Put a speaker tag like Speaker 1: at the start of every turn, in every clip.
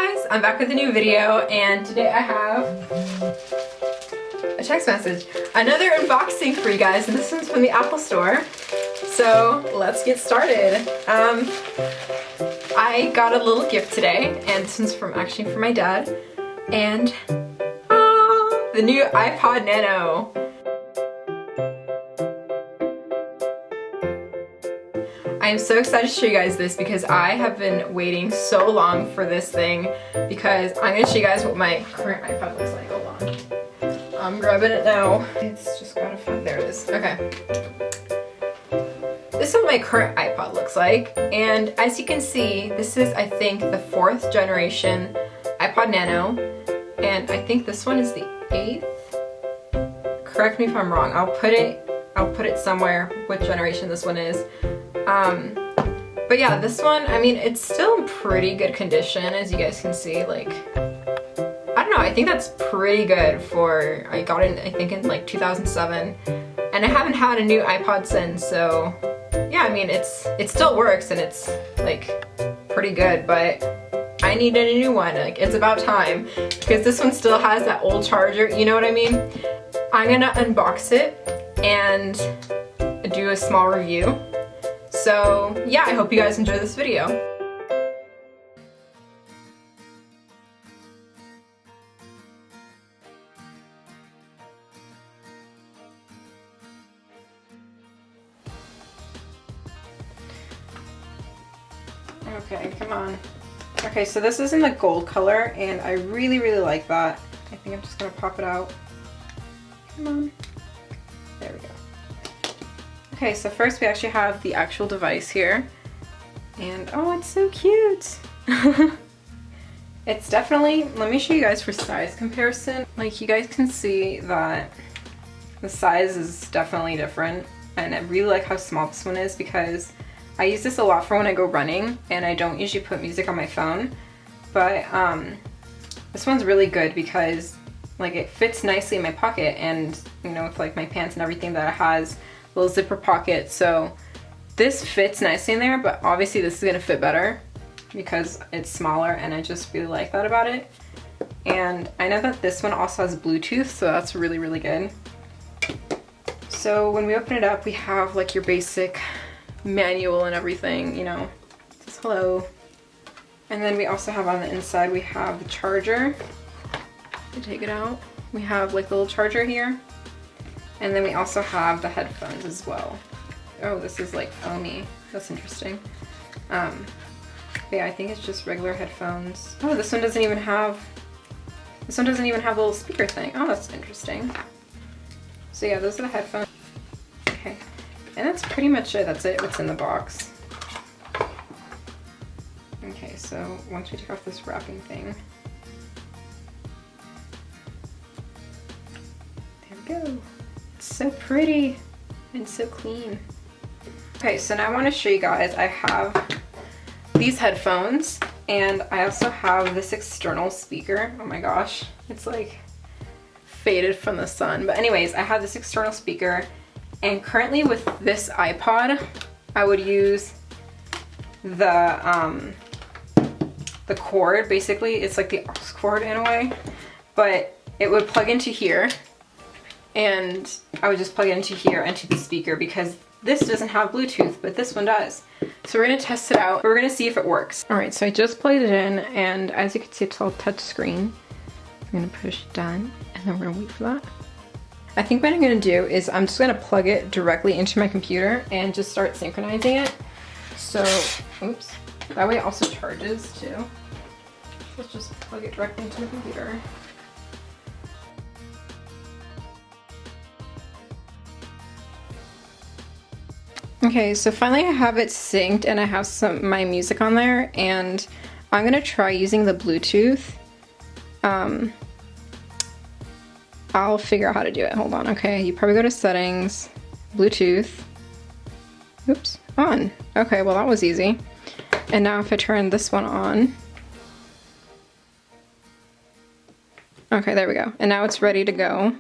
Speaker 1: guys, I'm back with a new video, and today I have a text message. Another unboxing for you guys, and this one's from the Apple Store. So let's get started. I got a little gift today, and this one's actually from my dad. And the new iPod Nano. I am so excited to show you guys this because I have been waiting so long for this thing, because I'm going to show you guys what my current iPod looks like. Hold on. I'm grabbing it now. It's just gotta find, there it is. Okay. This is what my current iPod looks like, and as you can see, this is, I think, the 4th generation iPod Nano, and I think this one is the 8th. Correct me if I'm wrong. I'll put it somewhere which generation this one is. But yeah, this one, I mean, it's still in pretty good condition, as you guys can see. Like, I don't know, I think that's pretty good for, I got it, I think, in like 2007, and I haven't had a new iPod since, so yeah, I mean, it still works, and it's like pretty good, but I needed a new one. Like, it's about time, because this one still has that old charger, you know what I mean? I'm gonna unbox it and do a small review. So yeah, I hope you guys enjoy this video. Okay, come on. Okay, so this is in the gold color, and I really, really like that. I think I'm just gonna pop it out. Come on. There we go. Okay, so first we actually have the actual device here, and oh, it's so cute. It's definitely, let me show you guys for size comparison. Like, you guys can see that the size is definitely different, and I really like how small this one is, because I use this a lot for when I go running, and I don't usually put music on my phone, but this one's really good because like it fits nicely in my pocket, and you know, with like my pants and everything, that it has little zipper pocket, so this fits nicely in there, but obviously this is gonna fit better because it's smaller, and I just really like that about it. And I know that this one also has Bluetooth, so that's really, really good. So when we open it up, we have like your basic manual and everything, you know, it says hello. And then we also have on the inside, we have the charger. To take it out, we have like the little charger here. And then we also have the headphones as well. Oh, this is like foamy. That's interesting. But yeah, I think it's just regular headphones. Oh, this one doesn't even have the little speaker thing. Oh, that's interesting. So yeah, those are the headphones. Okay, and that's pretty much it. That's it, what's in the box. Okay, so once we take off this wrapping thing, there we go. So pretty and so clean. Okay, so now I want to show you guys, I have these headphones, and I also have this external speaker. Oh my gosh, it's like faded from the sun. But anyways, I have this external speaker, and currently with this iPod, I would use the cord, basically. It's like the aux cord in a way, but it would plug into here, and I would just plug it into here, into the speaker, because this doesn't have Bluetooth, but this one does. So we're gonna test it out. We're gonna see if it works. All right, so I just plugged it in, and as you can see, it's all touch screen. I'm gonna push done, and then we're gonna wait for that. I think what I'm gonna do is I'm just gonna plug it directly into my computer and just start synchronizing it. So, oops, that way it also charges too. Let's just plug it directly into the computer. Okay, so finally I have it synced, and I have my music on there, and I'm gonna try using the Bluetooth. I'll figure out how to do it. Hold on. Okay, you probably go to settings, Bluetooth. Oops, on. Okay, well that was easy. And now if I turn this one on. Okay, there we go. And now it's ready to go.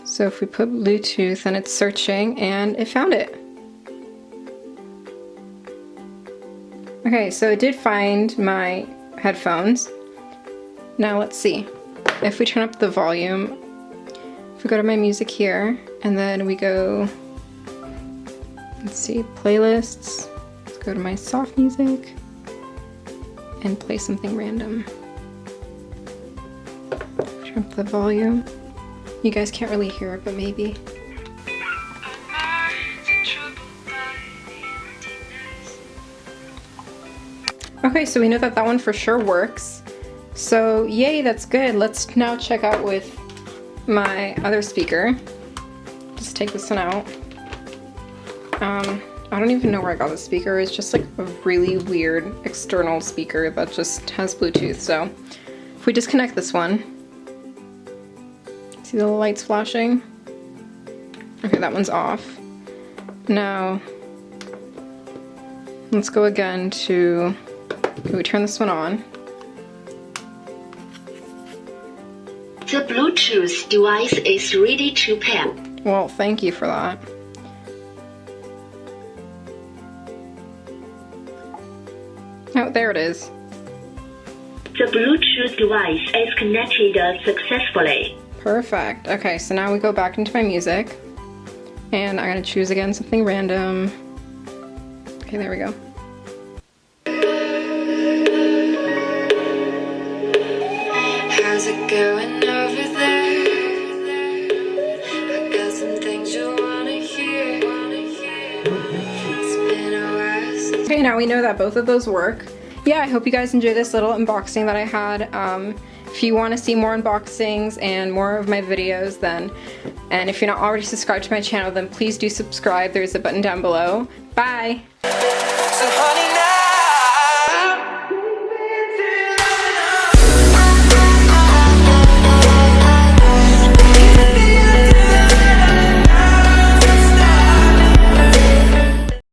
Speaker 1: So if we put Bluetooth, and it's searching, and it found it. Okay, so it did find my headphones. Now let's see. If we turn up the volume, if we go to my music here, and then we go, let's see, playlists. Let's go to my soft music and play something random. Turn up the volume. You guys can't really hear it, but maybe. Okay, so we know that that one for sure works. So yay, that's good. Let's now check out with my other speaker. Just take this one out. I don't even know where I got this speaker. It's just like a really weird external speaker that just has Bluetooth. So if we disconnect this one, see the lights flashing? Okay, that one's off. Now, let's go again to, okay, we turn this one on.
Speaker 2: The Bluetooth device is ready to pair.
Speaker 1: Well, thank you for that. Oh, there it is.
Speaker 2: The Bluetooth device is connected successfully.
Speaker 1: Perfect. Okay, so now we go back into my music. And I'm gonna choose again something random. Okay, there we go.
Speaker 3: How's it going over there? I got some things you wanna hear. It's been a while since.
Speaker 1: Okay, now we know that both of those work. Yeah, I hope you guys enjoyed this little unboxing that I had. If you want to see more unboxings and more of my videos, and if you're not already subscribed to my channel, then please do subscribe. There's a button down below. Bye!
Speaker 4: So honey,